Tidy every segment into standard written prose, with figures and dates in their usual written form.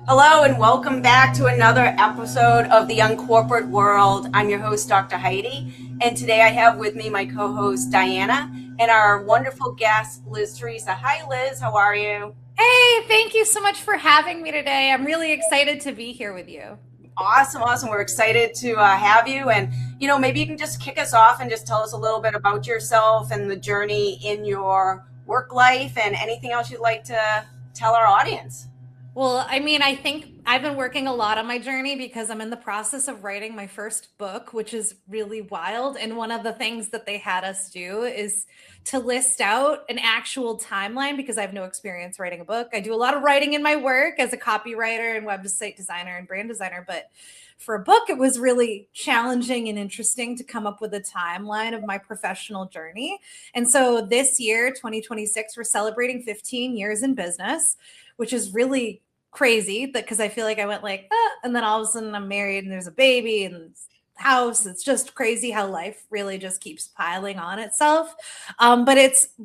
Hello and welcome back to another episode of the UnCorporate World. I'm your host, Dr. Heidi, and today I have with me my co-host, Diana, and our wonderful guest, Liz Theresa. Hi, Liz. How are you? Hey, thank you so much for having me today. I'm really excited to be here with you. Awesome. We're excited to have you. And, maybe you can just kick us off and just tell us a little bit about yourself and the journey in your work life and anything else you'd like to tell our audience. Well, I think I've been working a lot on my journey because I'm in the process of writing my first book, which is really wild. And one of the things that they had us do is to list out an actual timeline because I have no experience writing a book. I do a lot of writing in my work as a copywriter and website designer and brand designer, but for a book, it was really challenging and interesting to come up with a timeline of my professional journey. And so this year, 2026, we're celebrating 15 years in business, which is really crazy because I feel like I went and then all of a sudden I'm married and there's a baby and house. It's just crazy how life really just keeps piling on itself. But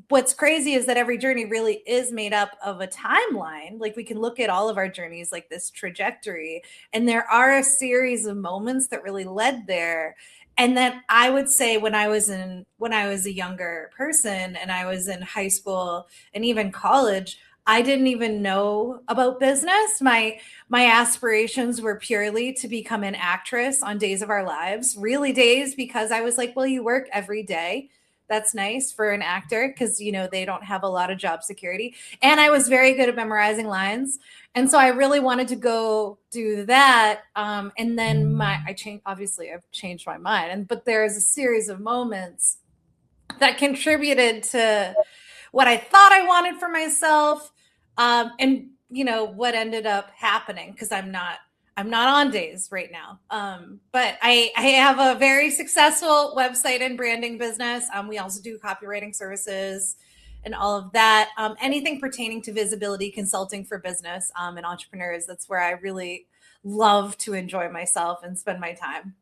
what's crazy is that every journey really is made up of a timeline. Like we can look at all of our journeys like this trajectory, and there are a series of moments that really led there. And that I would say when I was a younger person and I was in high school and even college, I didn't even know about business. My aspirations were purely to become an actress on Days of Our Lives, really days, because I was like, well, you work every day. That's nice for an actor because, they don't have a lot of job security. And I was very good at memorizing lines. And so I really wanted to go do that. And then obviously I've changed my mind. But there's a series of moments that contributed to what I thought I wanted for myself, and what ended up happening because I'm not on Days right now. But I have a very successful website and branding business. We also do copywriting services and all of that. Anything pertaining to visibility consulting for business and entrepreneurs. That's where I really love to enjoy myself and spend my time.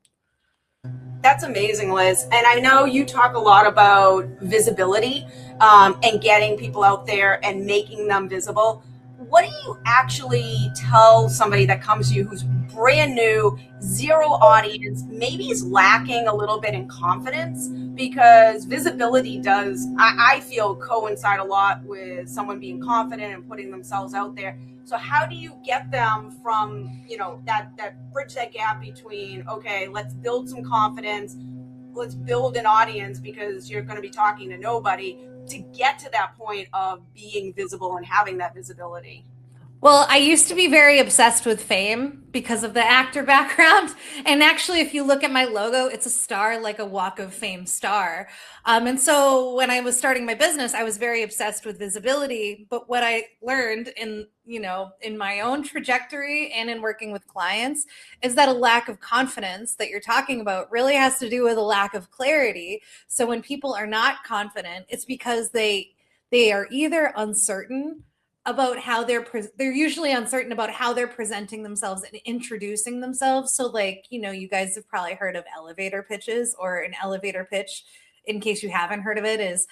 That's amazing, Liz. And I know you talk a lot about visibility and getting people out there and making them visible. What do you actually tell somebody that comes to you who's brand new, zero audience, maybe is lacking a little bit in confidence? Because visibility does, I feel, coincide a lot with someone being confident and putting themselves out there. So how do you get them from, that bridge that gap between, okay, let's build some confidence, let's build an audience because you're going to be talking to nobody, to get to that point of being visible and having that visibility? Well, I used to be very obsessed with fame because of the actor background. And actually, if you look at my logo, it's a star, like a Walk of Fame star. And so when I was starting my business, I was very obsessed with visibility. But what I learned in my own trajectory and in working with clients is that a lack of confidence that you're talking about really has to do with a lack of clarity. So when people are not confident, it's because they are either uncertain about how they're usually uncertain about how they're presenting themselves and introducing themselves. So you guys have probably heard of elevator pitches, or an elevator pitch, in case you haven't heard of it, is,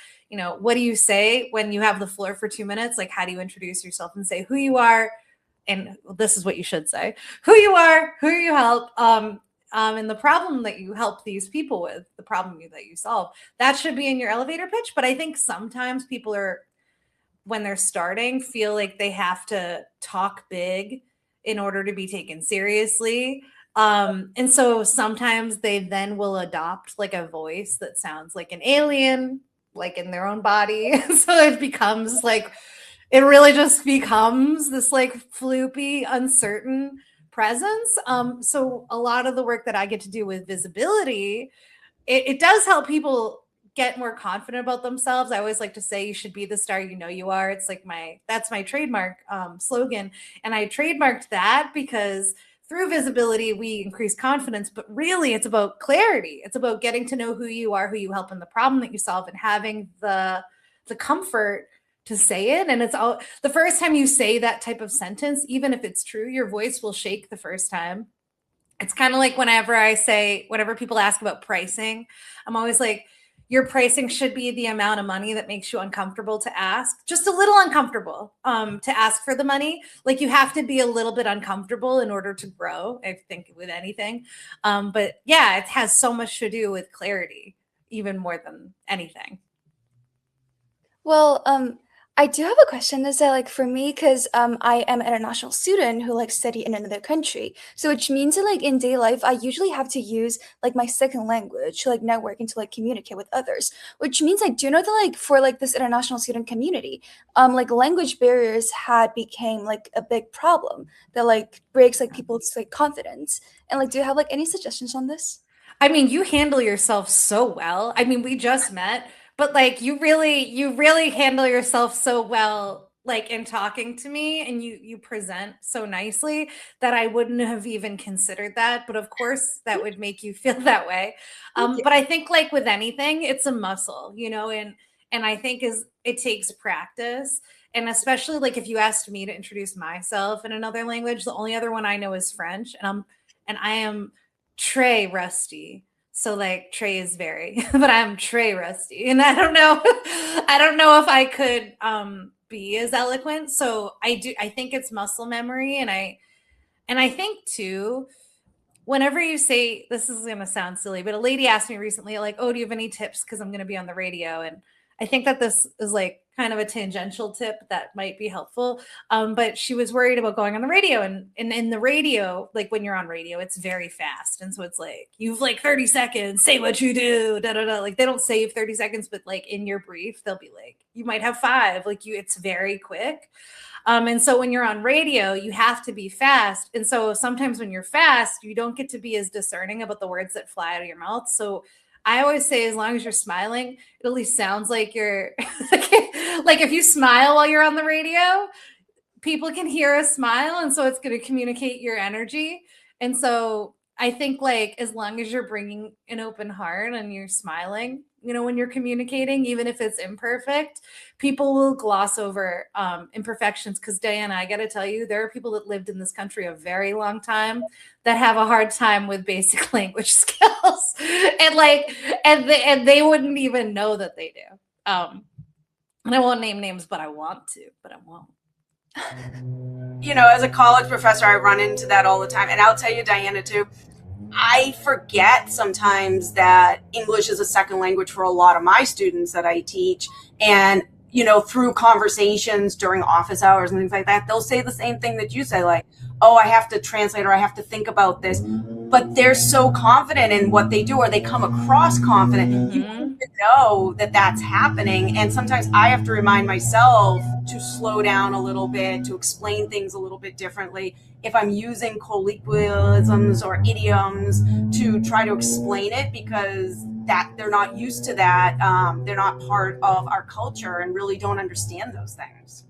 what do you say when you have the floor for 2 minutes? Like, how do you introduce yourself and say who you are? And this is what you should say: who you are, who you help, and the problem that you help these people with, the problem that you solve. That should be in your elevator pitch. But I think sometimes people when they're starting, feel like they have to talk big in order to be taken seriously. And so sometimes they then will adopt like a voice that sounds like an alien, like in their own body. So it really just becomes this like floopy, uncertain presence. So a lot of the work that I get to do with visibility, it does help people get more confident about themselves. I always like to say, you should be the star you know you are. It's like that's my trademark slogan. And I trademarked that because through visibility, we increase confidence, but really it's about clarity. It's about getting to know who you are, who you help, and the problem that you solve, and having the comfort to say it. And it's all the first time you say that type of sentence, even if it's true, your voice will shake the first time. It's kind of like whenever people ask about pricing, I'm always like, your pricing should be the amount of money that makes you uncomfortable to ask, just a little uncomfortable to ask for the money. Like you have to be a little bit uncomfortable in order to grow, I think, with anything. But yeah, it has so much to do with clarity, even more than anything. Well, I do have a question. Is that like for me, because I am an international student who like study in another country, so which means that like in daily life, I usually have to use like my second language to like network and to like communicate with others. Which means I do know that like for like this international student community, like language barriers had became like a big problem that like breaks like people's like confidence. And like, do you have like any suggestions on this? I mean, you handle yourself so well. I mean, we just met, but like you really handle yourself so well like in talking to me, and you present so nicely that I wouldn't have even considered that, but of course that would make you feel that way. Thank you. But I think like with anything, it's a muscle, and I think is it takes practice. And especially like if you asked me to introduce myself in another language, the only other one I know is French, and I am Trey rusty. So like Trey is very, but I'm Trey rusty. And I don't know if I could be as eloquent. So I think it's muscle memory. And I think too, whenever you say, this is going to sound silly, but a lady asked me recently, like, oh, do you have any tips? Because I'm going to be on the radio. And I think that this is like kind of a tangential tip that might be helpful. But she was worried about going on the radio. And in the radio, like when you're on radio, it's very fast. And so it's like, you've like 30 seconds, say what you do, da da da. Like they don't save 30 seconds, but like in your brief, they'll be like, you might have 5. Like it's very quick. And so when you're on radio, you have to be fast. And so sometimes when you're fast, you don't get to be as discerning about the words that fly out of your mouth. So I always say, as long as you're smiling, it at least sounds like you're like if you smile while you're on the radio, people can hear a smile. And so it's going to communicate your energy. And so I think like as long as you're bringing an open heart and you're smiling, when you're communicating, even if it's imperfect, people will gloss over imperfections. Because Diana, I got to tell you, there are people that lived in this country a very long time that have a hard time with basic language skills, and they wouldn't even know that they do. And I won't name names, but I want to, but I won't. As a college professor, I run into that all the time. And I'll tell you, Diana, too, I forget sometimes that English is a second language for a lot of my students that I teach. And, through conversations during office hours and things like that, they'll say the same thing that you say, like, oh, I have to translate or I have to think about this. But they're so confident in what they do, or they come across confident. Mm-hmm. You wouldn't know that that's happening. And sometimes I have to remind myself to slow down a little bit, to explain things a little bit differently. If I'm using colloquialisms or idioms, to try to explain it, because that they're not used to that. They're not part of our culture and really don't understand those things.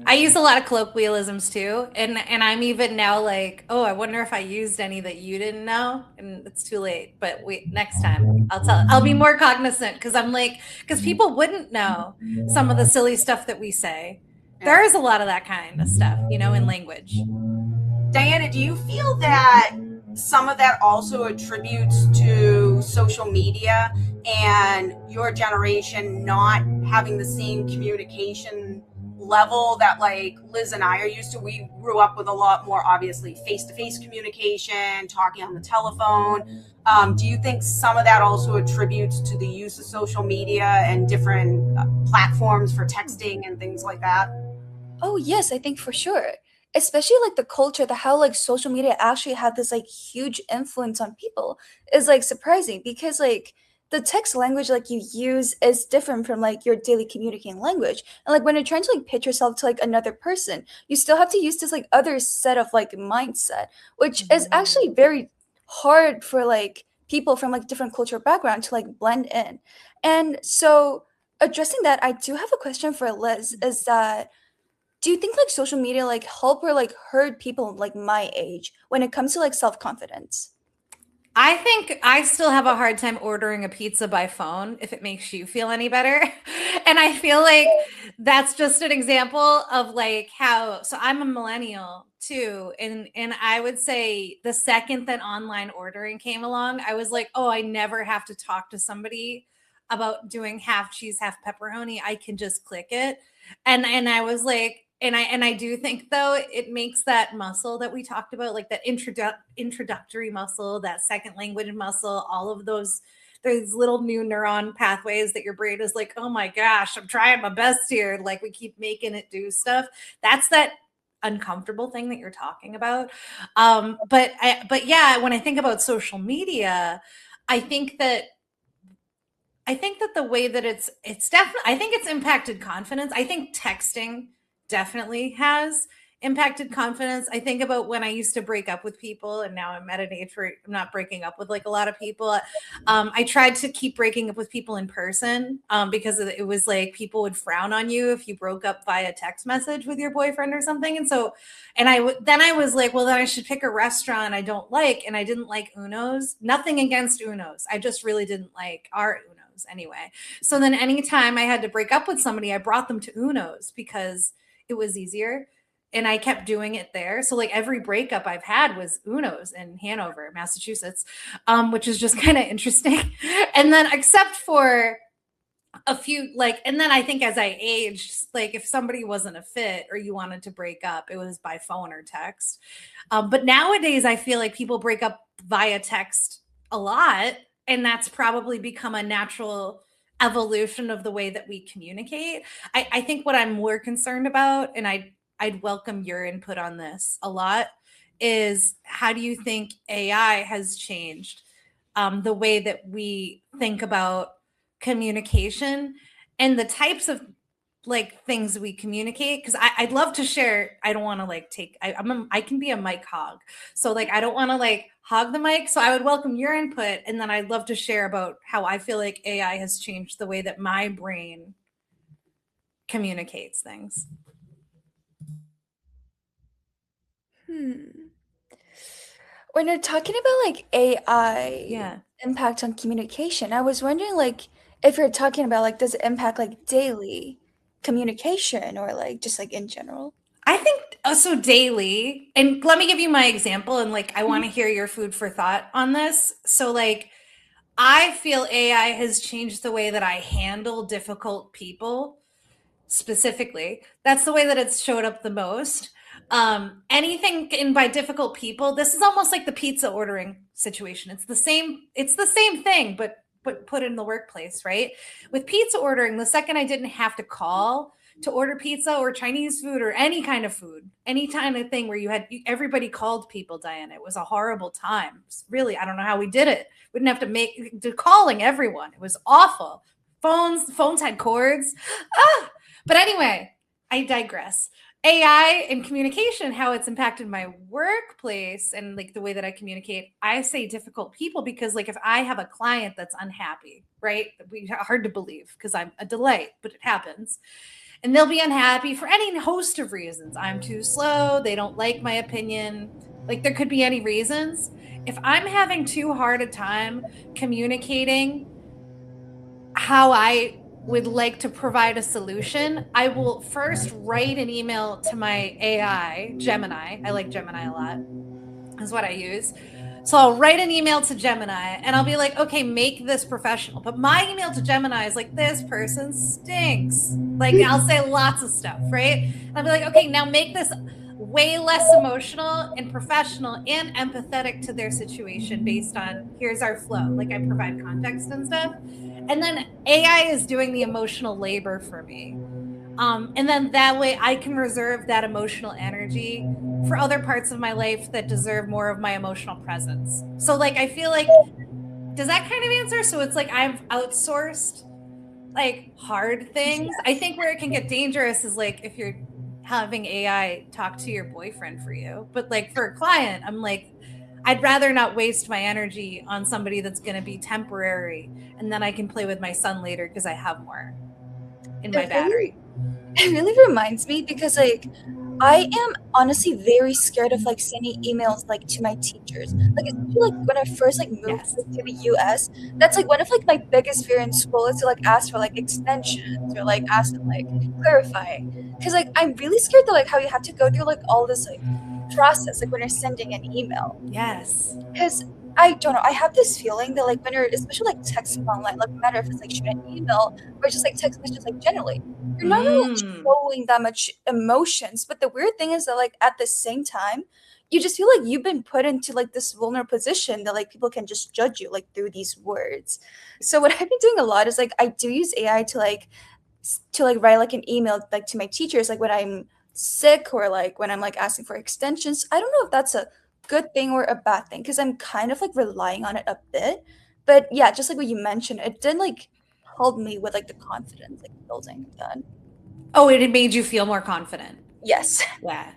I use a lot of colloquialisms too. And I'm even now like, oh, I wonder if I used any that you didn't know. And it's too late. But next time I'll be more cognizant, because people wouldn't know some of the silly stuff that we say. There is a lot of that kind of stuff, in language. Diana, do you feel that some of that also attributes to social media and your generation not having the same communication level that like Liz and I are used to? We grew up with a lot more, obviously, face-to-face communication, talking on the telephone. Do you think some of that also attributes to the use of social media and different platforms for texting and things like that? Oh, yes, I think for sure. Especially like the culture, the how like social media actually had this like huge influence on people is like surprising, because like the text language like you use is different from like your daily communicating language. And like when you're trying to like pitch yourself to like another person, you still have to use this like other set of like mindset, which is actually very hard for like people from like different cultural background to like blend in. And so addressing that, I do have a question for Liz, is that do you think like social media like help or like hurt people like my age when it comes to like self-confidence? I think I still have a hard time ordering a pizza by phone if it makes you feel any better. And I feel like that's just an example of like how, so I'm a millennial too. And I would say the second that online ordering came along, I was like, oh, I never have to talk to somebody about doing half cheese, half pepperoni. I can just click it. And I was like, and I do think though it makes that muscle that we talked about, like that introductory muscle, that second language muscle, all of those, there's little new neuron pathways that your brain is like, oh my gosh, I'm trying my best here, like we keep making it do stuff. That's that uncomfortable thing that you're talking about. But yeah, when I think about social media, I think that the way that it's definitely, I think it's impacted confidence. I think texting definitely has impacted confidence. I think about when I used to break up with people, and now I'm at an age where I'm not breaking up with like a lot of people. I tried to keep breaking up with people in person because it was like people would frown on you if you broke up via text message with your boyfriend or something. And so, then I was like, well, then I should pick a restaurant I don't like, and I didn't like Uno's. Nothing against Uno's, I just really didn't like our Uno's anyway. So then anytime I had to break up with somebody, I brought them to Uno's because it was easier. And I kept doing it there. So like every breakup I've had was Uno's in Hanover, Massachusetts, which is just kind of interesting. And then except for a few, like, and then I think as I aged, like if somebody wasn't a fit or you wanted to break up, it was by phone or text. But nowadays I feel like people break up via text a lot, and that's probably become a natural evolution of the way that we communicate. I think what I'm more concerned about, and I'd welcome your input on this a lot, is how do you think AI has changed the way that we think about communication and the types of like things we communicate? Because I'd love to share. I don't want to like take, I can be a mic hog. So like, I don't want to like hog the mic. So I would welcome your input. And then I'd love to share about how I feel like AI has changed the way that my brain communicates things. When you're talking about like AI Yeah. impact on communication, I was wondering like if you're talking about like does it impact like daily communication or like just like in general? I think also daily, and let me give you my example, and like I want to hear your food for thought on this. So like I feel AI has changed the way that I handle difficult people specifically. That's the way that it's showed up the most. Anything in by difficult people, this is almost like the pizza ordering situation. It's the same thing, but put in the workplace, right? With pizza ordering, the second I didn't have to call to order pizza or Chinese food or any kind of food, any kind of thing where everybody called people, Diana. It was a horrible time. Really, I don't know how we did it. We didn't have to calling everyone. It was awful. Phones had cords. But anyway, I digress. AI and communication, how it's impacted my workplace and like the way that I communicate. I say difficult people because like if I have a client that's unhappy, right? Hard to believe because I'm a delight, but it happens. And they'll be unhappy for any host of reasons. I'm too slow. They don't like my opinion. Like there could be any reasons. If I'm having too hard a time communicating how I would like to provide a solution, I will first write an email to my AI, Gemini. I like Gemini a lot. Is what I use. So I'll write an email to Gemini and I'll be like, okay, make this professional. But my email to Gemini is like, this person stinks. Like I'll say lots of stuff, right? And I'll be like, okay, now make this way less emotional and professional and empathetic to their situation based on here's our flow. Like I provide context and stuff. And then AI is doing the emotional labor for me. And then that way I can reserve that emotional energy for other parts of my life that deserve more of my emotional presence. So like, I feel like, does that kind of answer? So it's like, I've outsourced like hard things. I think where it can get dangerous is like, if you're having AI talk to your boyfriend for you, but like for a client, I'm like, I'd rather not waste my energy on somebody that's going to be temporary. And then I can play with my son later because I have more in my battery. It really reminds me because like I am honestly very scared of like sending emails like to my teachers. Like especially like when I first like moved Yes. like, to the US, that's like one of like my biggest fear in school is to like ask for like extensions or like ask them like clarify. Cause like I'm really scared that like how you have to go through like all this like process like when you're sending an email. Yes. Because I don't know, I have this feeling that like when you're especially like texting online, like no matter if it's like shoot an email or just like text messages like generally, you're not really like Mm. showing that much emotions. But the weird thing is that like at the same time, you just feel like you've been put into like this vulnerable position that like people can just judge you like through these words. So what I've been doing a lot is like I do use AI to like write like an email like to my teachers like when I'm sick or like when I'm like asking for extensions. I don't know if that's a good thing or a bad thing because I'm kind of like relying on it a bit. But yeah, just like what you mentioned, it did like help me with like the confidence like building that. Oh, it made you feel more confident. Yes. Yeah.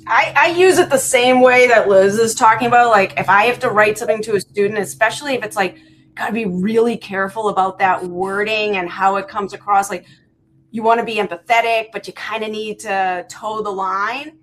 I use it the same way that Liz is talking about. Like if I have to write something to a student, especially if it's like, gotta be really careful about that wording and how it comes across. Like you want to be empathetic, but you kind of need to toe the line.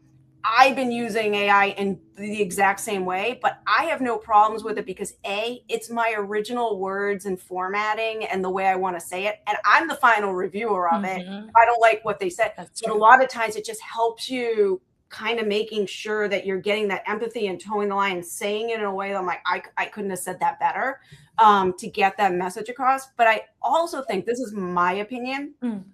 I've been using AI in the exact same way, but I have no problems with it because it's my original words and formatting and the way I want to say it. And I'm the final reviewer of it. Mhm. If I don't like what they said, That's but a true. lot of times it just helps you kind of making sure that you're getting that empathy and towing the line and saying it in a way that I'm like, I couldn't have said that better to get that message across. But I also think, this is my opinion, Mm.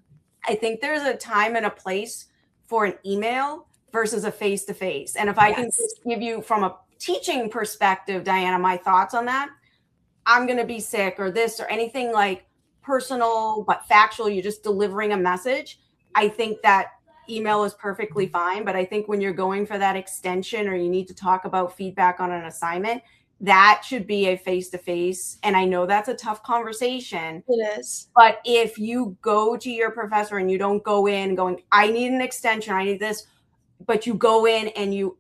I think there's a time and a place for an email versus a face-to-face. And if I can Yes. just give you from a teaching perspective, Diana, my thoughts on that, I'm going to be sick or this or anything like personal but factual, you're just delivering a message. I think that email is perfectly fine. But I think when you're going for that extension or you need to talk about feedback on an assignment, that should be a face-to-face. And I know that's a tough conversation, It is. but if you go to your professor and you don't go in going, I need an extension, I need this, but you go in and you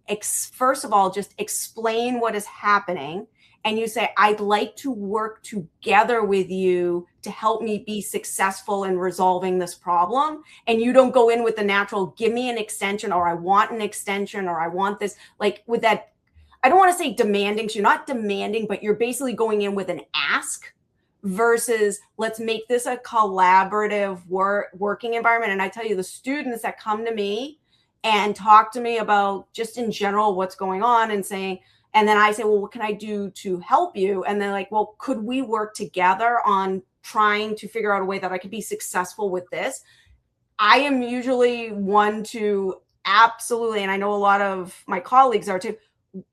first of all just explain what is happening, and you say, I'd like to work together with you to help me be successful in resolving this problem. And you don't go in with the natural, give me an extension, or I want an extension, or I want this, like with that, I don't want to say demanding, so you're not demanding, but you're basically going in with an ask versus let's make this a collaborative working environment. And I tell you, the students that come to me and talk to me about just in general what's going on and saying, and then I say, well, what can I do to help you? And they're like, well, could we work together on trying to figure out a way that I could be successful with this? I am usually one to absolutely, and I know a lot of my colleagues are too,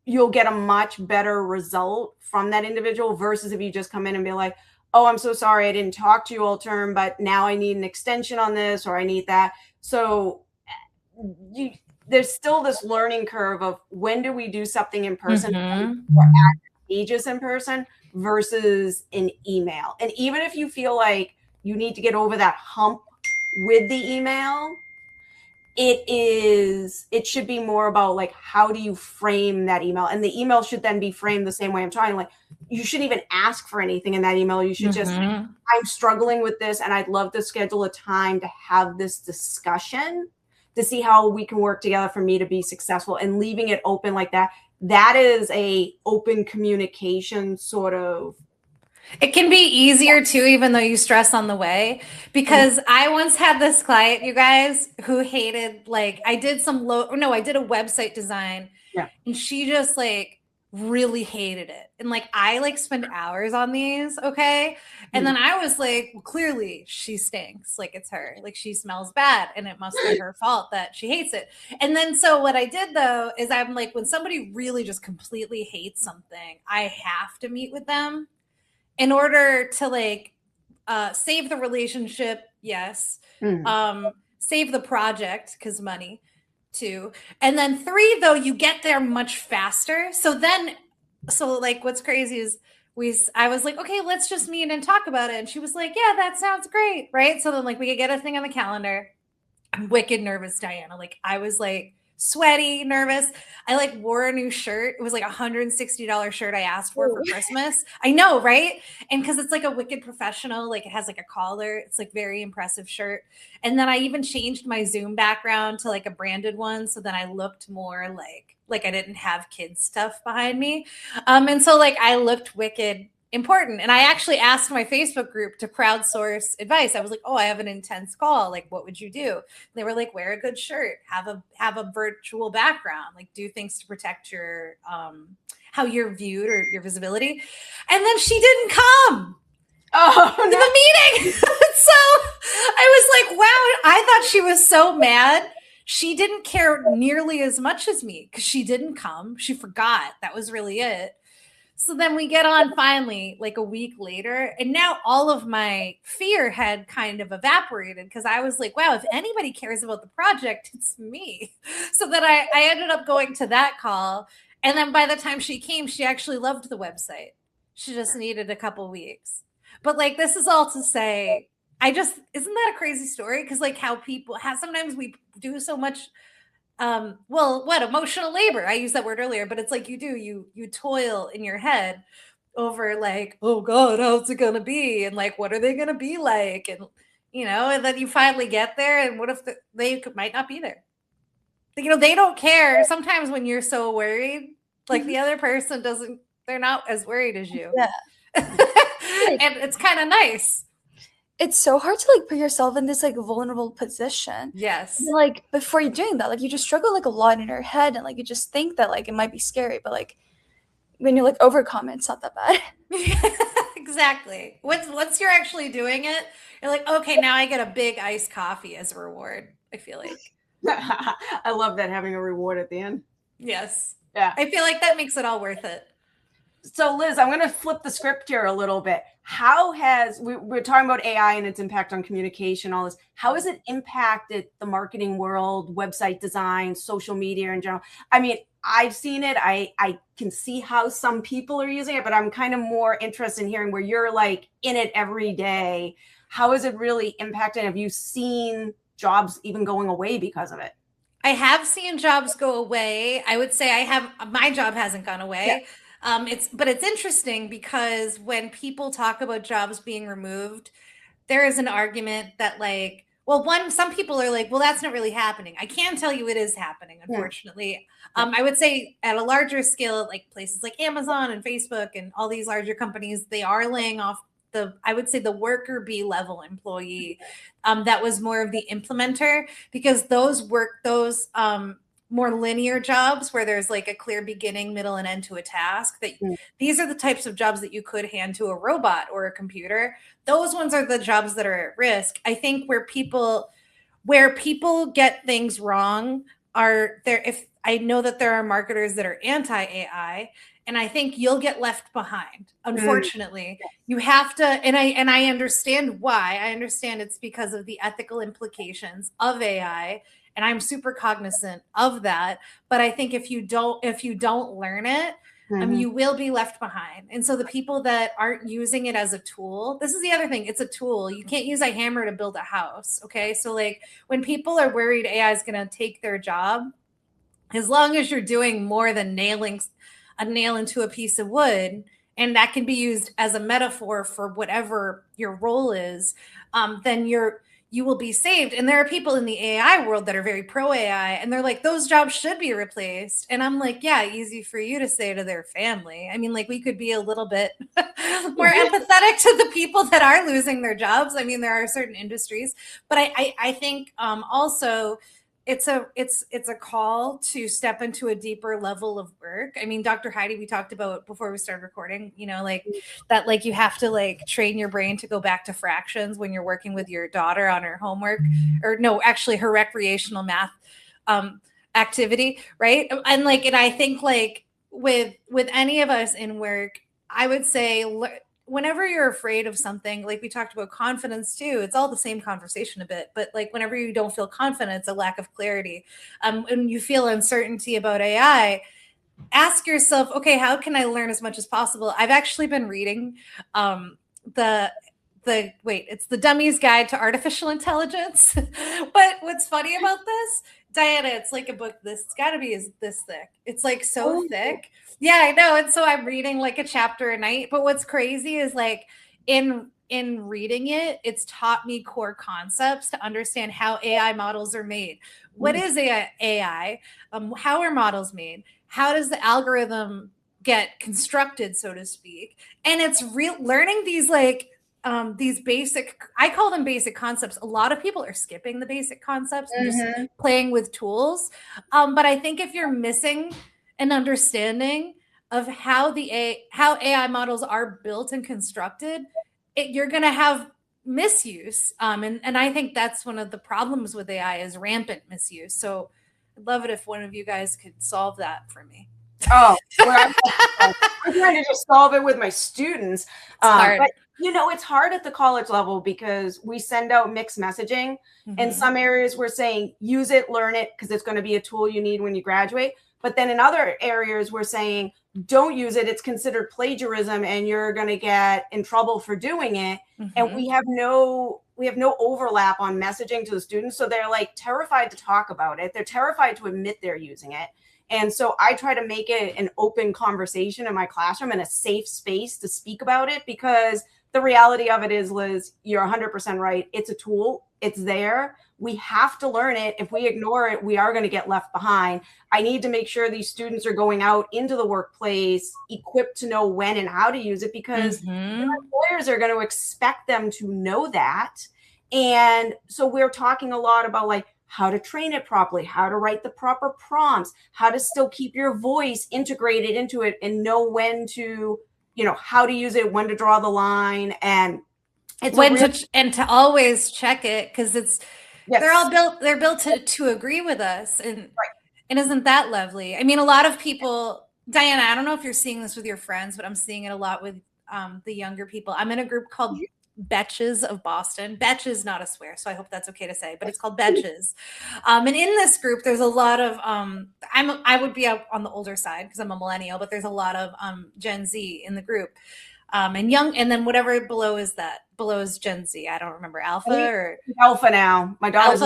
you'll get a much better result from that individual versus if you just come in and be like, oh, I'm so sorry, I didn't talk to you all term, but now I need an extension on this or I need that. So there's still this learning curve of when do we do something in person or ages in person versus an email. And even if you feel like you need to get over that hump with the email, it should be more about like, how do you frame that email? And the email should then be framed the same way I'm trying. Like, you shouldn't even ask for anything in that email. You should just, I'm struggling with this and I'd love to schedule a time to have this discussion to see how we can work together for me to be successful, and leaving it open like that. That is a open communication sort of. It can be easier too, even though you stress on the way, because I once had this client, you guys, who hated, like, I did I did a website design, Yeah. and she just like really hated it. And like, I like spend hours on these. Okay. And then I was like, well, clearly she stinks. Like, it's her, like she smells bad and it must be her fault that she hates it. And then, so what I did though, is I'm like, when somebody really just completely hates something, I have to meet with them in order to like save the relationship, yes. Save the project, because money, too. And then 3, though, you get there much faster. So like what's crazy is I was like, okay, let's just meet and talk about it. And she was like, yeah, that sounds great. Right. So then like we could get a thing on the calendar. I'm wicked nervous, Diana. Like I was like sweaty, nervous. I like wore a new shirt. It was like $160 shirt I asked for Christmas. I know, right? And because it's like a wicked professional, like it has like a collar. It's like very impressive shirt. And then I even changed my Zoom background to like a branded one. So then I looked more like I didn't have kids stuff behind me. And so like I looked wicked important. And I actually asked my Facebook group to crowdsource advice. I was like, oh, I have an intense call. Like, what would you do? And they were like, wear a good shirt, have a virtual background, like do things to protect your how you're viewed or your visibility. And then she didn't come to the meeting. So I was like, wow, I thought she was so mad. She didn't care nearly as much as me because she didn't come. She forgot. That was really it. So then we get on finally, like a week later, and now all of my fear had kind of evaporated because I was like, wow, if anybody cares about the project, it's me. So then I ended up going to that call. And then by the time she came, she actually loved the website. She just needed a couple weeks. But like, this is all to say, isn't that a crazy story? Because like how people have, sometimes we do so much emotional labor. I used that word earlier, but it's like you toil in your head over like, oh God, how's it gonna be? And like, what are they gonna be like? And and then you finally get there, and what if they might not be there? They don't care. Sometimes when you're so worried, like the other person they're not as worried as you. Yeah. And it's kind of nice. It's so hard to like put yourself in this like vulnerable position. Yes. And, like before you're doing that, like you just struggle like a lot in your head, and like you just think that like it might be scary, but like when you like overcome it, it's not that bad. Exactly. Once you're actually doing it, you're like, okay, now I get a big iced coffee as a reward. I feel like. I love that, having a reward at the end. Yes. Yeah. I feel like that makes it all worth it. So Liz, I'm going to flip the script here a little bit. How has, we're talking about AI and its impact on communication, all this. How has it impacted the marketing world, website design, social media in general? I mean, I've seen it. I can see how some people are using it, but I'm kind of more interested in hearing where you're like in it every day. How has it really impacted? Have you seen jobs even going away because of it? I have seen jobs go away. I would say my job hasn't gone away. Yeah. But it's interesting because when people talk about jobs being removed, there is an argument that like, well, some people are like, well, that's not really happening. I can tell you it is happening, unfortunately. Yeah. I would say at a larger scale, like places like Amazon and Facebook and all these larger companies, they are laying off I would say the worker bee level employee. That was more of the implementer, because those more linear jobs where there's like a clear beginning, middle, and end to a task, these are the types of jobs that you could hand to a robot or a computer. Those ones are the jobs that are at risk. I think where people get things wrong are there. If I know that there are marketers that are anti-AI, and I think you'll get left behind. Unfortunately, you have to, and I understand why. I understand it's because of the ethical implications of AI. And I'm super cognizant of that. But I think if you don't learn it, you will be left behind. And so the people that aren't using it as a tool, this is the other thing. It's a tool. You can't use a hammer to build a house. Okay. So like when people are worried AI is going to take their job, as long as you're doing more than nailing a nail into a piece of wood, and that can be used as a metaphor for whatever your role is, then you will be saved. And there are people in the AI world that are very pro AI, and they're like, those jobs should be replaced. And I'm like, yeah, easy for you to say to their family. I mean, like we could be a little bit more empathetic to the people that are losing their jobs. I mean, there are certain industries, but I think also it's a call to step into a deeper level of work. I mean, Dr. Heidi, we talked about before we started recording, like that, like you have to like train your brain to go back to fractions when you're working with your daughter on her homework, or no, actually her recreational math activity. Right. And I think like with any of us in work, I would say, whenever you're afraid of something, like we talked about confidence too, it's all the same conversation a bit, but like whenever you don't feel confident, it's a lack of clarity. And you feel uncertainty about AI, ask yourself, okay, how can I learn as much as possible? I've actually been reading the it's the Dummy's Guide to Artificial Intelligence. But what's funny about this, Diana, it's like a book it's got to be this thick. It's like so thick. Yeah, I know. And so I'm reading like a chapter a night. But what's crazy is like in reading it, it's taught me core concepts to understand how AI models are made. What is AI? How are models made? How does the algorithm get constructed, so to speak? And it's learning these like these basic, I call them basic concepts. A lot of people are skipping the basic concepts and just playing with tools. But I think if you're missing an understanding of how AI models are built and constructed, you're going to have misuse. And I think that's one of the problems with AI is rampant misuse. So I'd love it if one of you guys could solve that for me. Oh, well, I'm trying to just solve it with my students. But it's hard at the college level because we send out mixed messaging. In some areas, we're saying use it, learn it, because it's going to be a tool you need when you graduate. But then in other areas, we're saying don't use it. It's considered plagiarism, and you're going to get in trouble for doing it. And we have no overlap on messaging to the students, so they're like terrified to talk about it. They're terrified to admit they're using it. And so I try to make it an open conversation in my classroom and a safe space to speak about it, because the reality of it is, Liz, you're 100% right. It's a tool. It's there. We have to learn it. If we ignore it, we are going to get left behind. I need to make sure these students are going out into the workplace equipped to know when and how to use it, because their employers are going to expect them to know that. And so we're talking a lot about like how to train it properly, how to write the proper prompts, how to still keep your voice integrated into it and know when to, how to use it, when to draw the line. And it's and to always check it, because they're built to agree with us. And isn't that lovely? I mean, a lot of people, Diana, I don't know if you're seeing this with your friends, but I'm seeing it a lot with the younger people. I'm in a group called Betches of Boston. Betch is not a swear, so I hope that's okay to say, but it's called Betches. And in this group, there's a lot of I would be on the older side because I'm a millennial, but there's a lot of Gen Z in the group. And young, and then whatever below is Gen Z. I don't remember, Alpha or Alpha now. My daughter's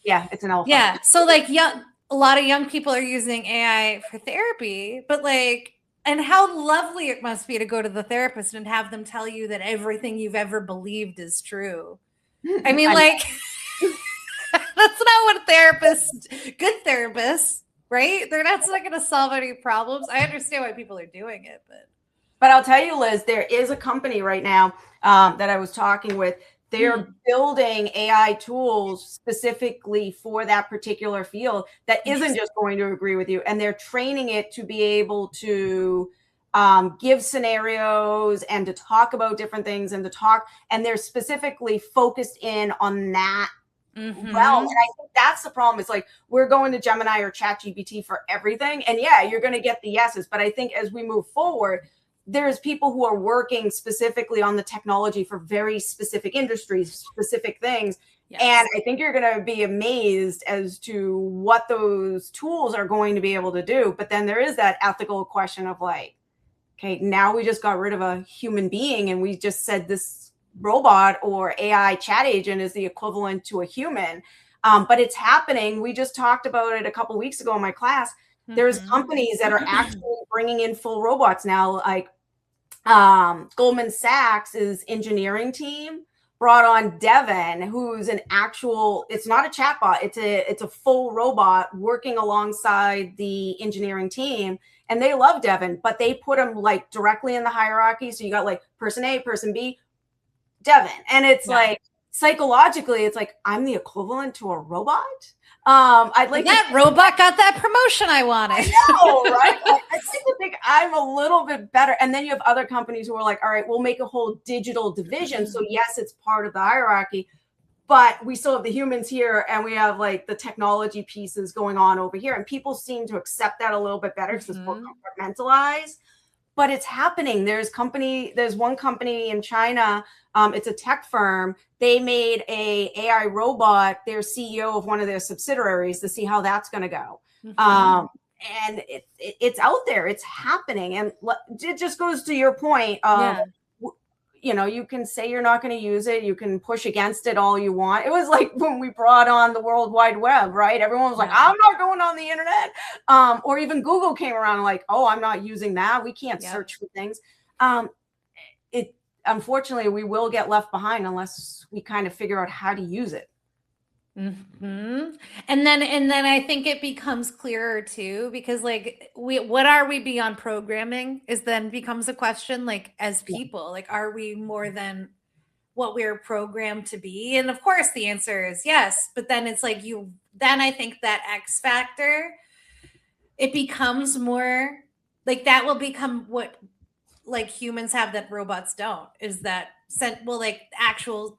it's an Alpha. Yeah. So like a lot of young people are using AI for therapy, but like, and how lovely it must be to go to the therapist and have them tell you that everything you've ever believed is true. I mean, like, that's not what good therapists, right? They're not going to solve any problems. I understand why people are doing it, but I'll tell you, Liz, there is a company right now that I was talking with. They're building AI tools specifically for that particular field that isn't just going to agree with you. And they're training it to be able to give scenarios and to talk about different things and and they're specifically focused in on that realm. And I think that's the problem. It's like, we're going to Gemini or ChatGPT for everything. And yeah, you're going to get the yeses. But I think as we move forward, there's people who are working specifically on the technology for very specific industries, specific things. Yes. And I think you're going to be amazed as to what those tools are going to be able to do. But then there is that ethical question of like, okay, now we just got rid of a human being and we just said this robot or AI chat agent is the equivalent to a human. But it's happening. We just talked about it a couple of weeks ago in my class. There's companies that are actually bringing in full robots now, like Goldman Sachs' engineering team brought on Devin, who's it's not a chatbot, it's a full robot working alongside the engineering team. And they love Devin, but they put him like directly in the hierarchy. So you got like person A, person B, Devin. And it's like, psychologically, it's like, I'm the equivalent to a robot. I'd like that robot got that promotion I wanted. I know, right? I like to think I'm a little bit better. And then you have other companies who are like, all right, we'll make a whole digital division. So yes, it's part of the hierarchy, but we still have the humans here and we have like the technology pieces going on over here. And people seem to accept that a little bit better because it's more compartmentalized. But it's happening. There's one company in China. It's a tech firm. They made a AI robot, their CEO of one of their subsidiaries, to see how that's going to go. And it's out there. It's happening. And it just goes to your point of, you can say you're not going to use it. You can push against it all you want. It was like when we brought on the World Wide Web, right? Everyone was like, I'm not going on the internet. Or even Google came around like, oh, I'm not using that. We can't search for things. Unfortunately, we will get left behind unless we kind of figure out how to use it. Mm-hmm. And then I think it becomes clearer too, because like what are we beyond programming is then becomes a question, like as people, like are we more than what we're programmed to be? And of course the answer is yes, but then it's like then I think that X factor, it becomes more like that will become what like humans have that robots don't, is that like actual,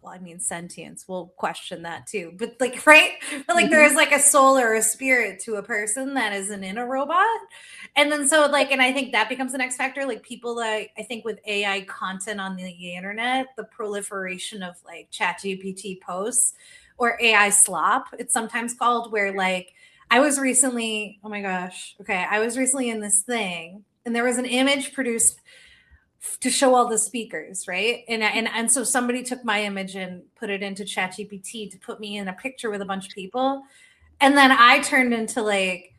well, I mean, sentience, we'll question that too. But like, right? But like there is like a soul or a spirit to a person that isn't in a robot. And then so like, and I think that becomes the next factor. Like people like, I think with AI content on the internet, the proliferation of like ChatGPT posts or AI slop, it's sometimes called, where like I was recently, oh my gosh, okay, I was recently in this thing and there was an image produced to show all the speakers, right? And so somebody took my image and put it into ChatGPT to put me in a picture with a bunch of people. And then I turned into like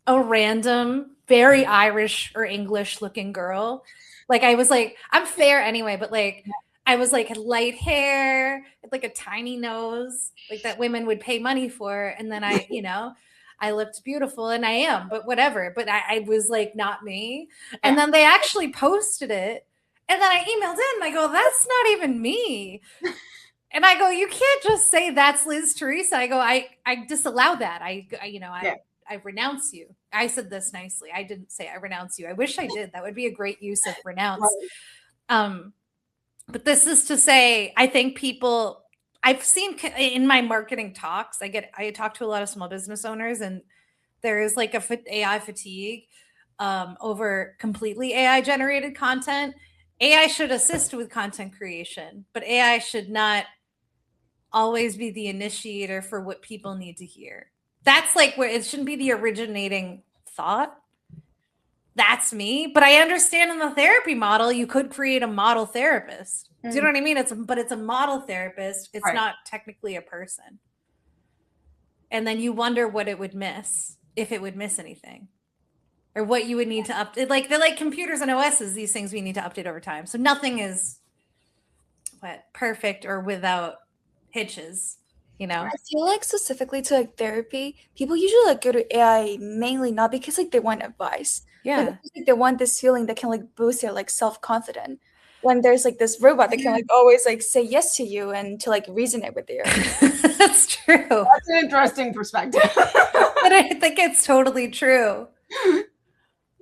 a random, very Irish or English looking girl. Like I was like, I'm fair anyway, but like I was like light hair, like a tiny nose, like that women would pay money for. And then I, I looked beautiful, and I am, but whatever. But I was like, not me. And then they actually posted it. And then I emailed in and I go, that's not even me. And I go, you can't just say that's Liz Theresa. I go, I disallow that. I renounce you. I said this nicely. I didn't say I renounce you. I wish I did. That would be a great use of renounce. But this is to say, I think people, I've seen in my marketing talks, I talk to a lot of small business owners, and there is like AI fatigue over completely AI generated content. AI should assist with content creation, but AI should not always be the initiator for what people need to hear. That's like where it shouldn't be the originating thought. That's me. But I understand in the therapy model, you could create a model therapist. Do you know what I mean? It's a model therapist. It's not technically a person. And then you wonder what it would miss, if it would miss anything, or what you would need to update. Like they're like computers and OSs, these things we need to update over time. So nothing is perfect or without hitches, I feel like specifically to like therapy, people usually like go to AI mainly not because like they want advice. But because, like, they want this feeling that can like boost their like self-confidence. When there's like this robot that can like always like say yes to you and to like reason it with you. That's true. That's an interesting perspective. But I think it's totally true.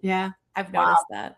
Yeah. I've noticed that.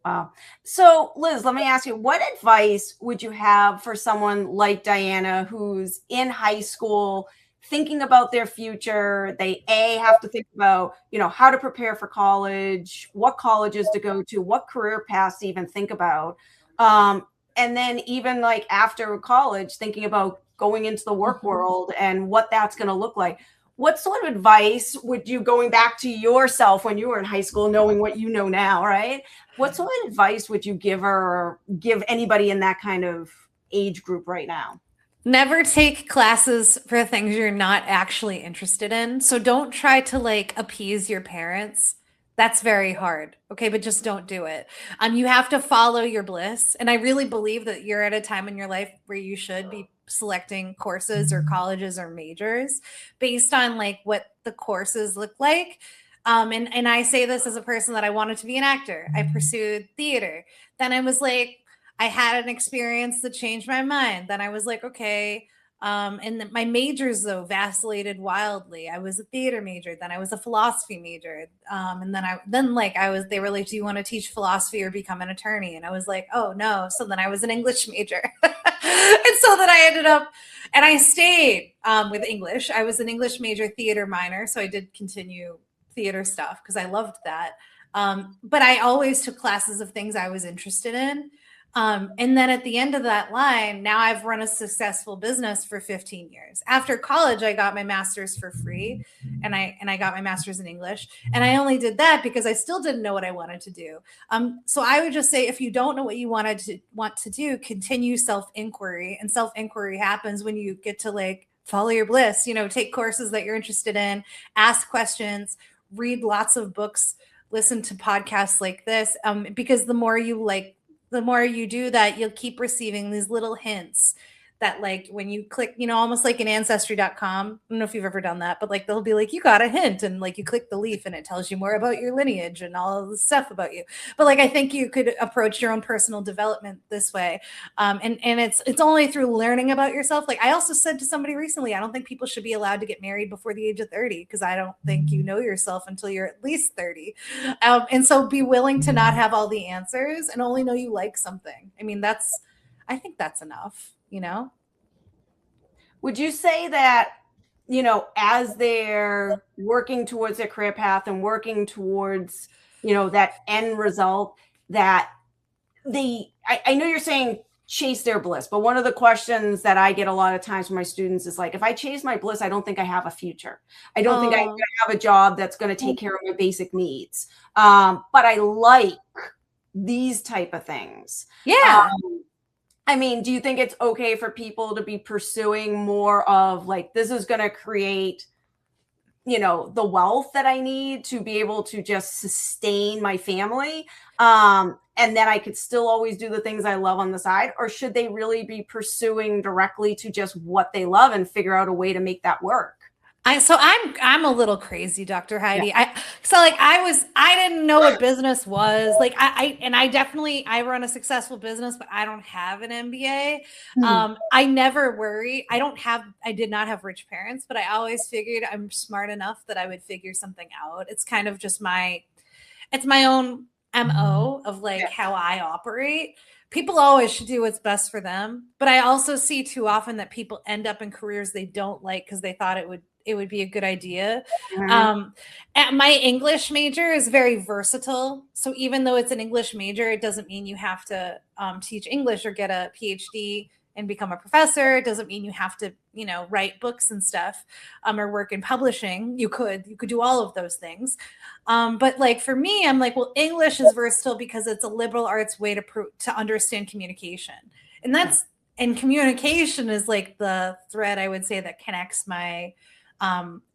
Wow. So, Liz, let me ask you, what advice would you have for someone like Diana who's in high school thinking about their future? They have to think about, how to prepare for college, what colleges to go to, what career paths to even think about. And then even like after college, thinking about going into the work world and what that's going to look like. What sort of advice would you, going back to yourself when you were in high school, knowing what you know now, right? What sort of advice would you give her or give anybody in that kind of age group right now? Never take classes for things you're not actually interested in. So don't try to like appease your parents. That's very hard. Okay. But just don't do it. You have to follow your bliss. And I really believe that you're at a time in your life where you should be selecting courses or colleges or majors based on like what the courses look like. And I say this as a person that I wanted to be an actor. I pursued theater. Then I was like, I had an experience that changed my mind. Then I was like, okay. And my majors though vacillated wildly. I was a theater major. Then I was a philosophy major. And they were like, do you want to teach philosophy or become an attorney? And I was like, oh no. So then I was an English major. And so then I ended up, and I stayed with English. I was an English major, theater minor. So I did continue theater stuff because I loved that. But I always took classes of things I was interested in. And then at the end of that line, now I've run a successful business for 15 years. After college, I got my master's for free, and I got my master's in English. And I only did that because I still didn't know what I wanted to do. So I would just say, if you don't know what you want to do, continue self-inquiry. And self-inquiry happens when you get to like follow your bliss, take courses that you're interested in, ask questions, read lots of books, listen to podcasts like this, because the more you do that, you'll keep receiving these little hints that, like, when you click, almost like in ancestry.com. I don't know if you've ever done that, but like they'll be like, you got a hint, and like you click the leaf and it tells you more about your lineage and all of the stuff about you. But like I think you could approach your own personal development this way. And it's only through learning about yourself. Like I also said to somebody recently, I don't think people should be allowed to get married before the age of 30, because I don't think you know yourself until you're at least 30. And so be willing to not have all the answers and only know you like something. I mean, I think that's enough. Would you say that, as they're working towards their career path and working towards, that end result, that I know you're saying chase their bliss, but one of the questions that I get a lot of times from my students is like, if I chase my bliss, I don't think I have a future. I don't think I have a job that's going to take care of my basic needs. But I like these type of things. Yeah. I mean, do you think it's okay for people to be pursuing more of like, this is going to create, the wealth that I need to be able to just sustain my family? And then I could still always do the things I love on the side? Or should they really be pursuing directly to just what they love and figure out a way to make that work? I'm a little crazy, Dr. Heidi. Yeah. I didn't know what business was. Like I run a successful business, but I don't have an MBA. I never worry. I did not have rich parents, but I always figured I'm smart enough that I would figure something out. It's kind of just it's my own MO of like how I operate. People always should do what's best for them. But I also see too often that people end up in careers they don't like because they thought it would be a good idea. My English major is very versatile. So even though it's an English major, it doesn't mean you have to teach English or get a PhD and become a professor. It doesn't mean you have to, write books and stuff or work in publishing. You could do all of those things. But like for me, I'm like, well, English is versatile because it's a liberal arts way to understand communication. And communication is like the thread, I would say, that connects my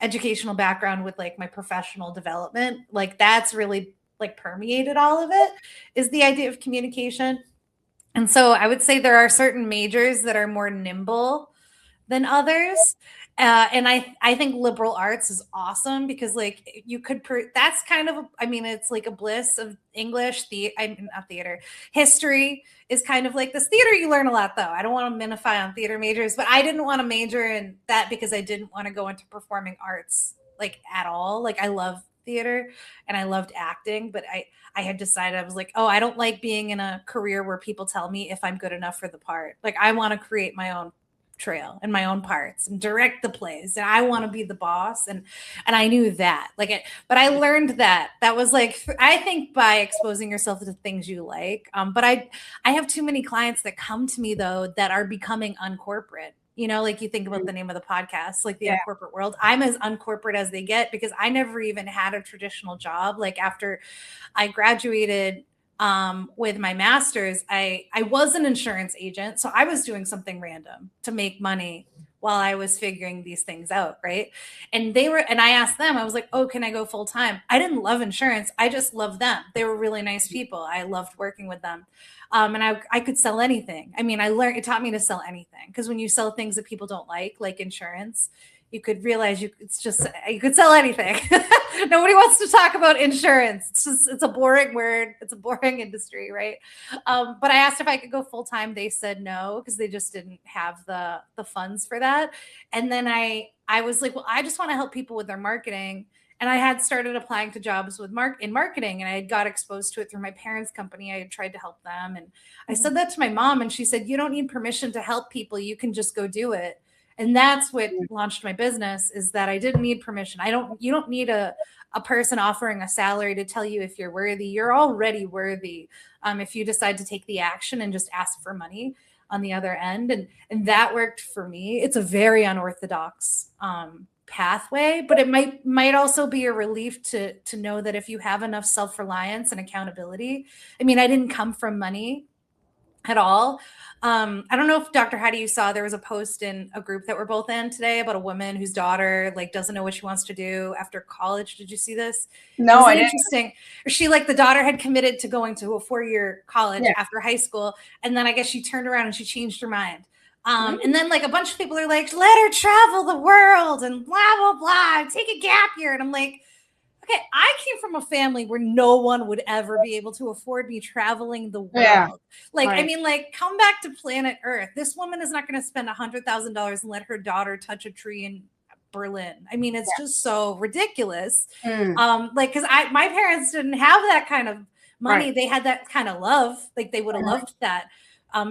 educational background with like my professional development. Like that's really like permeated all of it, is the idea of communication. And so I would say there are certain majors that are more nimble than others. And I think liberal arts is awesome because like you could, that's kind of, it's like a bliss of English, not theater, history is kind of like this. Theater, you learn a lot though. I don't want to minify on theater majors, but I didn't want to major in that because I didn't want to go into performing arts like at all. Like I love theater and I loved acting, but I had decided, I was like, oh, I don't like being in a career where people tell me if I'm good enough for the part. Like I want to create my own trail and my own parts and direct the plays, and I want to be the boss, and I knew that but I learned that was like, I think by exposing yourself to things you like, but I have too many clients that come to me though that are becoming uncorporate. Like you think about the name of the podcast, like the UnCorporate World. I'm as uncorporate as they get because I never even had a traditional job. Like after I graduated with my master's, I was an insurance agent. So I was doing something random to make money while I was figuring these things out. Right. And I asked them, I was like, oh, can I go full time? I didn't love insurance. I just loved them. They were really nice people. I loved working with them. And I could sell anything. It taught me to sell anything, because when you sell things that people don't like insurance, you could realize you could sell anything. Nobody wants to talk about insurance. It's a boring word. It's a boring industry, right? But I asked if I could go full time. They said no, because they just didn't have the funds for that. And then I was like, well, I just want to help people with their marketing. And I had started applying to jobs in marketing, and I had got exposed to it through my parents' company. I had tried to help them. And I said that to my mom, and she said, you don't need permission to help people. You can just go do it. And that's what launched my business, is that I didn't need permission. You don't need a person offering a salary to tell you if you're worthy. You're already worthy. If you decide to take the action and just ask for money on the other end. And that worked for me. It's a very unorthodox pathway, but it might also be a relief to know that if you have enough self-reliance and accountability. I mean, I didn't come from money at all. I don't know if Dr. Heidi, you saw, there was a post in a group that we're both in today about a woman whose daughter like doesn't know what she wants to do after college. Did you see this? No, I didn't. Interesting. She, like, the daughter had committed to going to a 4-year college after high school. And then I guess she turned around and she changed her mind. And then like a bunch of people are like, let her travel the world and blah, blah, blah, take a gap year. And I'm like, okay, I came from a family where no one would ever be able to afford me traveling the world. Yeah, like, right. I mean, like, come back to planet Earth. This woman is not going to spend $100,000 and let her daughter touch a tree in Berlin. I mean, it's just so ridiculous. Like, because my parents didn't have that kind of money. Right. They had that kind of love. Like, they would have loved that.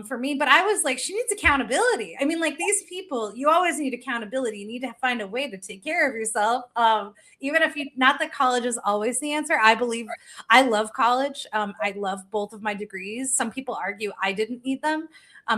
For me, but I was like, she needs accountability. I mean, like, these people, you always need accountability. You need to find a way to take care of yourself. Even if not that college is always the answer. I believe I love college. I love both of my degrees. Some people argue I didn't need them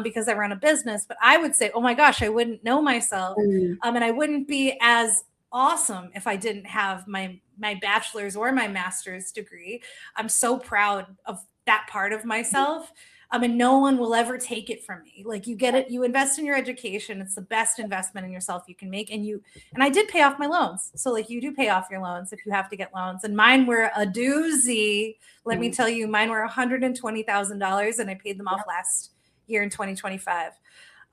because I run a business, but I would say, oh my gosh, I wouldn't know myself. And I wouldn't be as awesome if I didn't have my bachelor's or my master's degree. I'm so proud of that part of myself. And no one will ever take it from me. Like, you get it, you invest in your education. It's the best investment in yourself you can make. And I did pay off my loans. So like, you do pay off your loans if you have to get loans. And mine were a doozy. Let me tell you, mine were $120,000 and I paid them off last year in 2025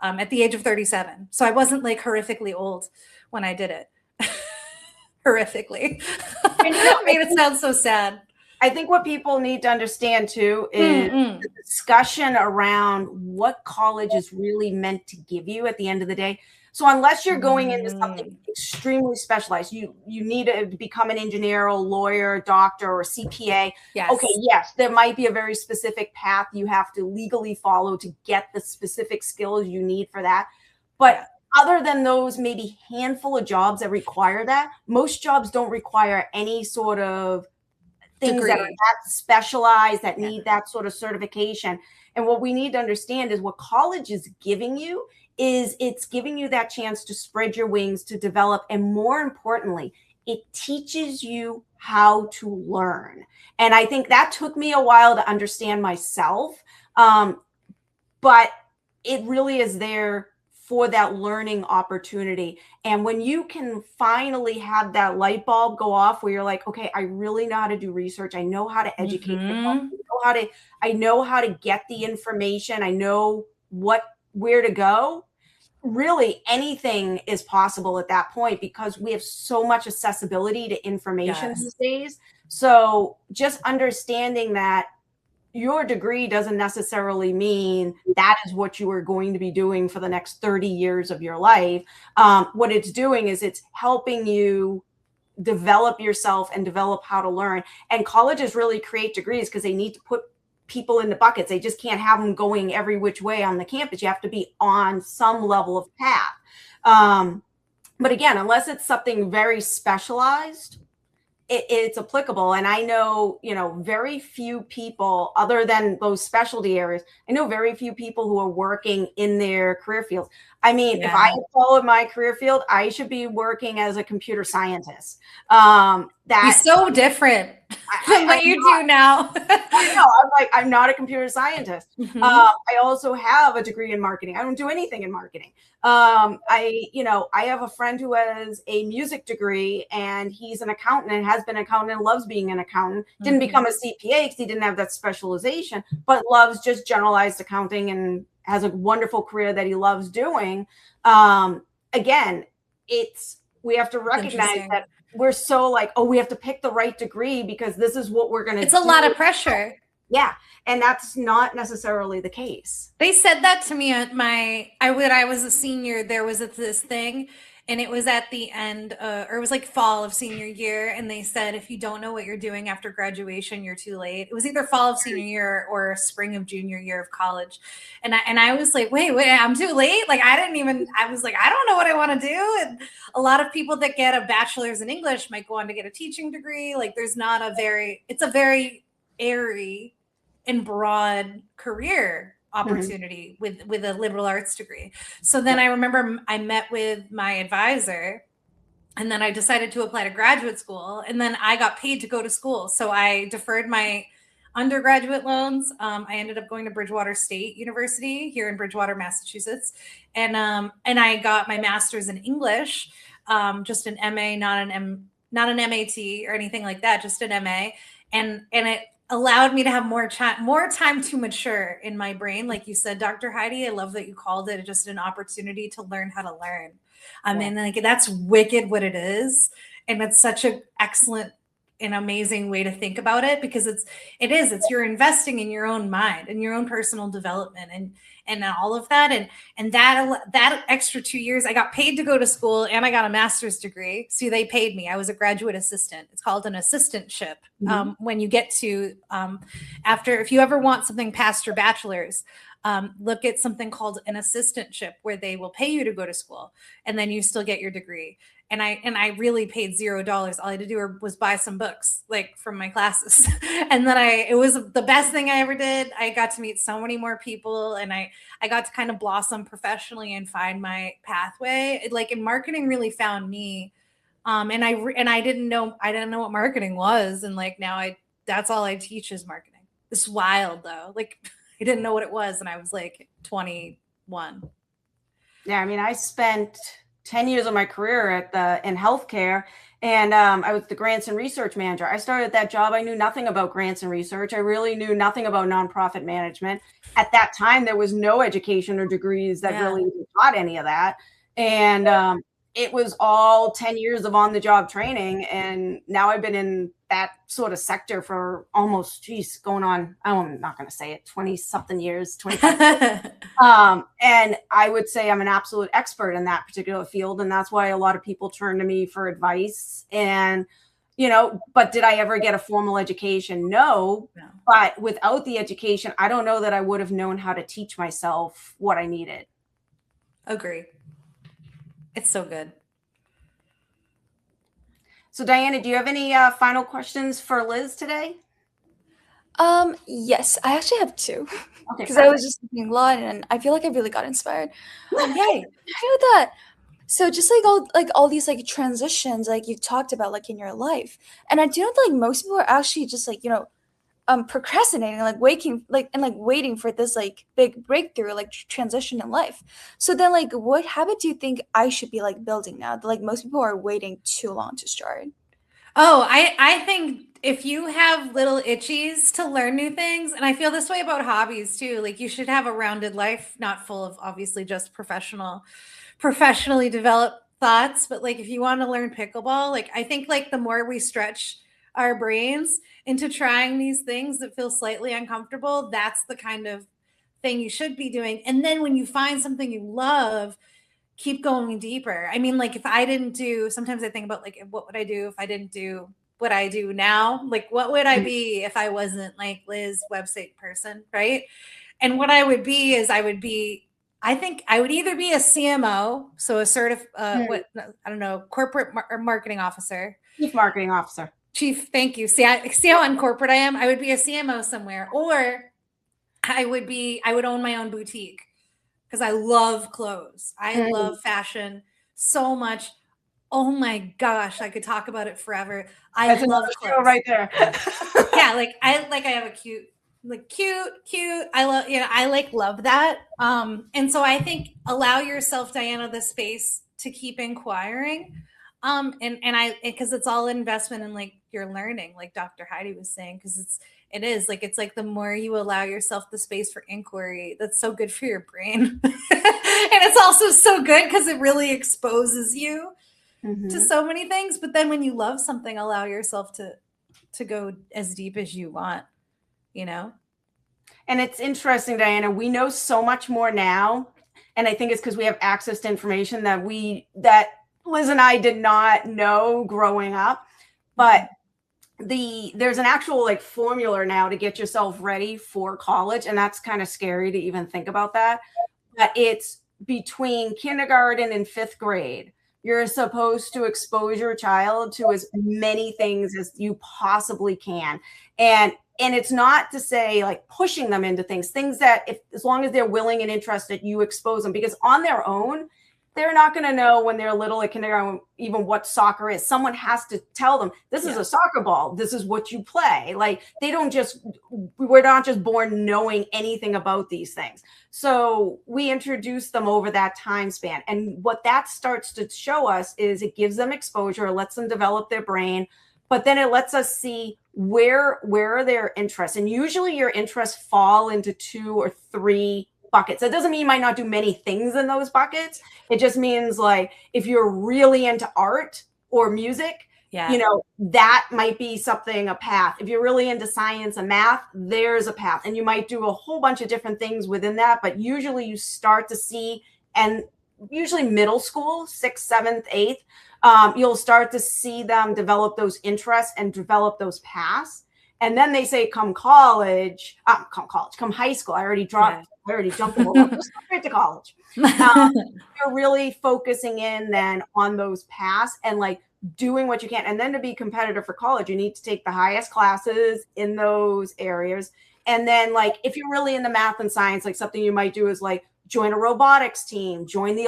at the age of 37. So I wasn't like horrifically old when I did it. Horrifically. It made it sound so sad. I think what people need to understand too is the discussion around what college is really meant to give you at the end of the day. So unless you're going into something extremely specialized, you need to become an engineer, a lawyer, doctor, or CPA. Yes. Okay, yes, there might be a very specific path you have to legally follow to get the specific skills you need for that. But other than those maybe handful of jobs that require that, most jobs don't require any sort of things that are that specialized, that need that sort of certification. And what we need to understand is what college is giving you is it's giving you that chance to spread your wings, to develop, and more importantly, it teaches you how to learn. And I think that took me a while to understand myself, but it really is there for that learning opportunity. And when you can finally have that light bulb go off where you're like, okay, I really know how to do research. I know how to educate myself. I know how to get the information. I know where to go. Really, anything is possible at that point because we have so much accessibility to information these days. So just understanding that your degree doesn't necessarily mean that is what you are going to be doing for the next 30 years of your life. What it's doing is it's helping you develop yourself and develop how to learn. And colleges really create degrees because they need to put people in the buckets. They just can't have them going every which way on the campus. You have to be on some level of path. But again, unless it's something very specialized, it's applicable. And I know, very few people other than those specialty areas. I know very few people who are working in their career fields. I mean, if I had followed my career field, I should be working as a computer scientist. That's so different than what you do now. I know. I'm not a computer scientist. I also have a degree in marketing. I don't do anything in marketing. I have a friend who has a music degree and he's an accountant and has been an accountant and loves being an accountant. Didn't become a CPA because he didn't have that specialization, but loves just generalized accounting and has a wonderful career that he loves doing. Again, we have to recognize that we're so like, oh, we have to pick the right degree because this is what we're going to do. It's a lot of pressure. Yeah. And that's not necessarily the case. They said that to me at when I was a senior. There was this thing. And it was at the end, or it was like fall of senior year. And they said, if you don't know what you're doing after graduation, you're too late. It was either fall of senior year or spring of junior year of college. And I was like, wait, I'm too late. Like, I was like, I don't know what I want to do. And a lot of people that get a bachelor's in English might go on to get a teaching degree. Like, it's a very airy and broad career opportunity with a liberal arts degree. So then I remember I met with my advisor, and then I decided to apply to graduate school, and then I got paid to go to school. So I deferred my undergraduate loans. I ended up going to Bridgewater State University here in Bridgewater, Massachusetts, and I got my master's in English, just an MA, not an MAT or anything like that, just an MA, and it allowed me to have more time to mature in my brain. Like you said, Dr. Heidi, I love that you called it just an opportunity to learn how to learn. And like, that's wicked what it is. And it's such an excellent and amazing way to think about it, because it's you're investing in your own mind and your own personal development and all of that. And that extra 2 years, I got paid to go to school and I got a master's degree. So they paid me. I was a graduate assistant. It's called an assistantship. When you get to, if you ever want something past your bachelor's, look at something called an assistantship, where they will pay you to go to school and then you still get your degree. And I really paid $0. All I had to do was buy some books, like, from my classes. And then it was the best thing I ever did. I got to meet so many more people, and I got to kind of blossom professionally and find my pathway. And marketing really found me. And I didn't know what marketing was. And like, now that's all I teach is marketing. It's wild though. Like, I didn't know what it was. And I was like 21. Yeah. I mean, I spent 10 years of my career in healthcare, and I was the grants and research manager. I started that job. I knew nothing about grants and research. I really knew nothing about nonprofit management. At that time, there was no education or degrees that really taught any of that. And it was all 10 years of on-the-job training. And now I've been in that sort of sector for almost, going on, I'm not going to say it, 20-something years, 25. And I would say I'm an absolute expert in that particular field. And that's why a lot of people turn to me for advice. And, but did I ever get a formal education? No. But without the education, I don't know that I would have known how to teach myself what I needed. Agree. It's so good. So Diana, do you have any final questions for Liz today? Yes, I actually have two. Okay. Because I was just thinking a lot, and I feel like I really got inspired. Yay! I feel that. So just all these like transitions, like you've talked about, like in your life, and I do know that, like, most people are actually just like procrastinating, like waiting for this like big breakthrough, like transition in life. So then, like, what habit do you think I should be like building now that like most people are waiting too long to start? Oh, I think if you have little itchies to learn new things, and I feel this way about hobbies too, like you should have a rounded life, not full of obviously just professionally developed thoughts, but like if you want to learn pickleball, like I think like the more we stretch our brains into trying these things that feel slightly uncomfortable, that's the kind of thing you should be doing. And then when you find something you love, keep going deeper. I mean, like sometimes I think about like, what would I do if I didn't do what I do now? Like, what would I be if I wasn't like Liz, website person, right? And what I would be is I think I would either be a CMO, so corporate marketing officer. Chief marketing officer. Chief, thank you. See how uncorporate I am? I would be a CMO somewhere, or I would own my own boutique, because I love clothes. I love fashion so much. Oh my gosh, I could talk about it forever. That's love clothes right there. Yeah, I have a cute. I love that. And so I think allow yourself, Diana, the space to keep inquiring. Because it's all investment in like your learning, like Dr. Heidi was saying, because it's like the more you allow yourself the space for inquiry, that's so good for your brain. And it's also so good because it really exposes you to so many things. But then when you love something, allow yourself to go as deep as you want, And it's interesting, Diana, we know so much more now. And I think it's because we have access to information that Liz and I did not know growing up, but there's an actual like formula now to get yourself ready for college, and that's kind of scary to even think about that. But it's between kindergarten and fifth grade. You're supposed to expose your child to as many things as you possibly can. And it's not to say like pushing them into things that if as long as they're willing and interested, you expose them, because on their own, they're not going to know when they're little at kindergarten even what soccer is. Someone has to tell them, this is a soccer ball. This is what you play. Like we're not just born knowing anything about these things. So we introduce them over that time span. And what that starts to show us is it gives them exposure, lets them develop their brain, but then it lets us see where are their interests. And usually your interests fall into 2 or 3 buckets. That doesn't mean you might not do many things in those buckets. It just means like if you're really into art or music, that might be something, a path. If you're really into science and math, there's a path. And you might do a whole bunch of different things within that. But usually you start to see, and usually middle school, 6th, 7th, 8th, you'll start to see them develop those interests and develop those paths. And then they say, come high school. I already jumped the whole straight to college. You're really focusing in then on those paths and like doing what you can. And then to be competitive for college, you need to take the highest classes in those areas. And then like, if you're really into math and science, like something you might do is like join a robotics team, join the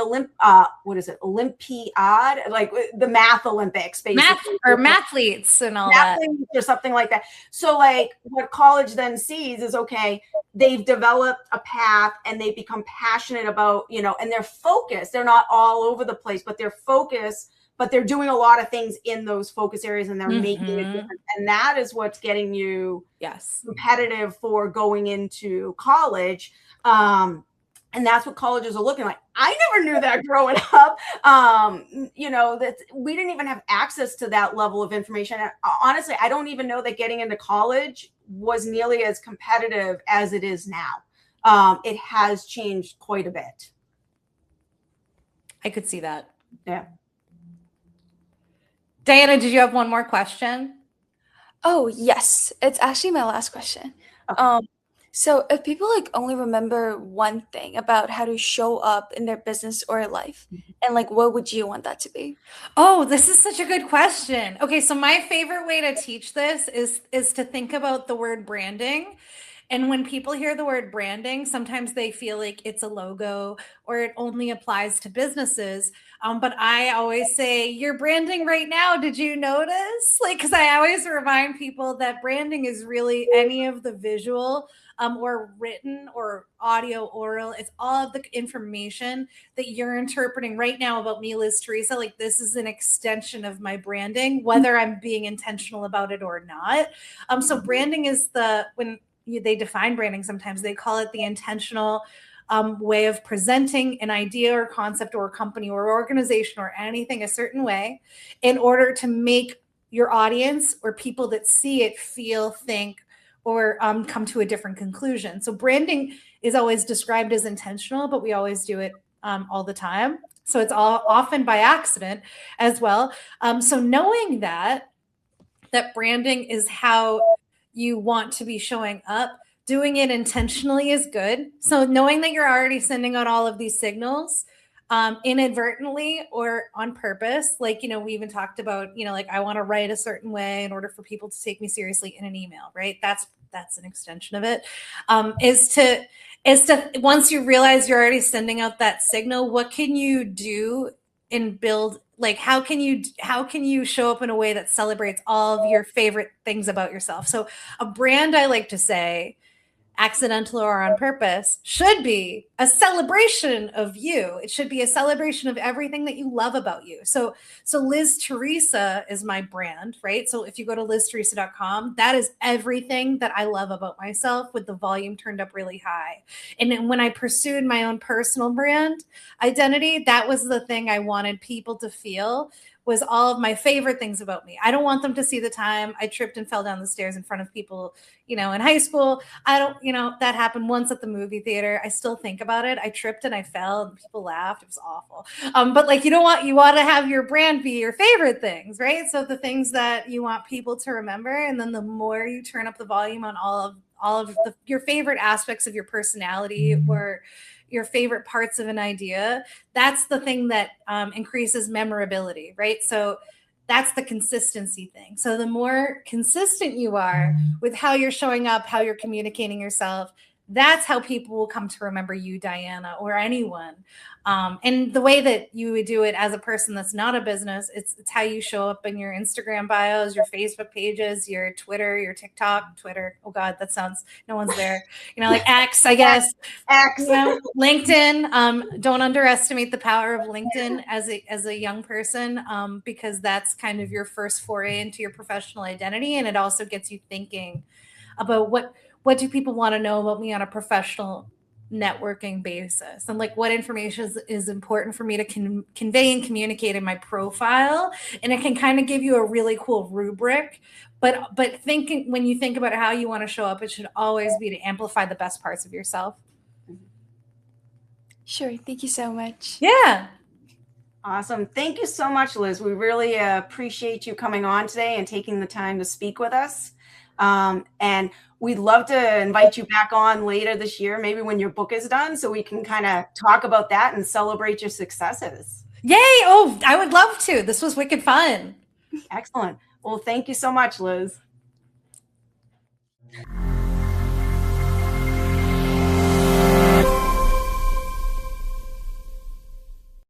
Olympiad, like the math Olympics, basically. Mathletes and all that. Or something like that. So like what college then sees is, okay, they've developed a path and they become passionate about, and they're focused. They're not all over the place, but they're focused, but they're doing a lot of things in those focus areas and they're making a difference. And that is what's getting you competitive for going into college. And that's what colleges are looking like. I never knew that growing up. That we didn't even have access to that level of information. And honestly, I don't even know that getting into college was nearly as competitive as it is now. It has changed quite a bit. I could see that. Yeah. Diana, did you have one more question? Oh, yes. It's actually my last question. Okay. So if people like only remember one thing about how to show up in their business or life, and like what would you want that to be? Oh, this is such a good question. Okay, so my favorite way to teach this is to think about the word branding. And when people hear the word branding, sometimes they feel like it's a logo or it only applies to businesses. But I always say, you're branding right now. Did you notice? Because I always remind people that branding is really any of the visual or written or audio, oral. It's all of the information that you're interpreting right now about me, Liz Theresa. Like this is an extension of my branding, whether I'm being intentional about it or not. So branding is when they define branding, sometimes they call it the intentional way of presenting an idea or concept or company or organization or anything a certain way in order to make your audience or people that see it feel, think, or come to a different conclusion. So branding is always described as intentional, but we always do it all the time. So it's all often by accident as well. So knowing that branding is how you want to be showing up, doing it intentionally is good. So knowing that you're already sending out all of these signals inadvertently or on purpose, like, we even talked about, like I want to write a certain way in order for people to take me seriously in an email, right? That's an extension of it. Is to once you realize you're already sending out that signal, what can you do and build? Like, how can you show up in a way that celebrates all of your favorite things about yourself? So a brand, I like to say, accidental or on purpose, should be a celebration of you. It should be a celebration of everything that you love about you. So Liz Theresa is my brand, right? So if you go to liztheresa.com, that is everything that I love about myself with the volume turned up really high. And then when I pursued my own personal brand identity, that was the thing I wanted people to feel was all of my favorite things about me. I don't want them to see the time I tripped and fell down the stairs in front of people, in high school. I don't, that happened once at the movie theater. I still think about it. I tripped and I fell and people laughed. It was awful. But like, you want to have your brand be your favorite things, right? So the things that you want people to remember, and then the more you turn up the volume on all of your favorite aspects of your personality or your favorite parts of an idea, that's the thing that increases memorability, right? So that's the consistency thing. So the more consistent you are with how you're showing up, how you're communicating yourself, that's how people will come to remember you, Diana, or anyone. And the way that you would do it as a person that's not a business, it's how you show up in your Instagram bios, your Facebook pages, your Twitter, your TikTok, Twitter. Oh God, that sounds, no one's there. Like X, I guess. X. LinkedIn. Don't underestimate the power of LinkedIn as a young person, because that's kind of your first foray into your professional identity. And it also gets you thinking about what do people want to know about me on a professional networking basis, and like what information is important for me to convey and communicate in my profile. And it can kind of give you a really cool rubric, but thinking, when you think about how you want to show up, it should always be to amplify the best parts of yourself. Sure. Thank you so much. Yeah. Awesome. Thank you so much, Liz. We really appreciate you coming on today and taking the time to speak with us. And we'd love to invite you back on later this year, maybe when your book is done, so we can kind of talk about that and celebrate your successes. Yay. Oh, I would love to. This was wicked fun. Excellent. Well, thank you so much, Liz.